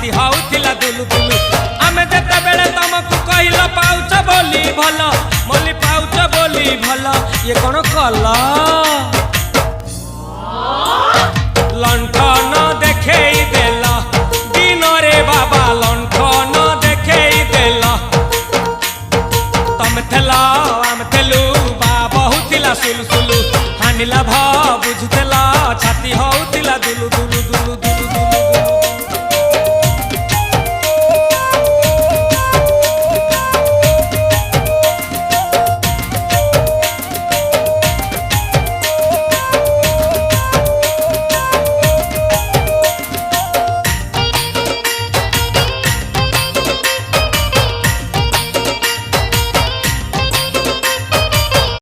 छाती होउथिला दुलु दुलु आमे जेते बेले तुमको कहिला पाउच बोली भल मोली पाउच बोली भल ये कोन कला लंठन देखेई देला दिन रे बाबा लंठन देखेई देला तम थेला आम थेलु बाबा होउथिला सुलु सुलु हानिला भा बुझतेला छाती होउथिला दुलु दुलु।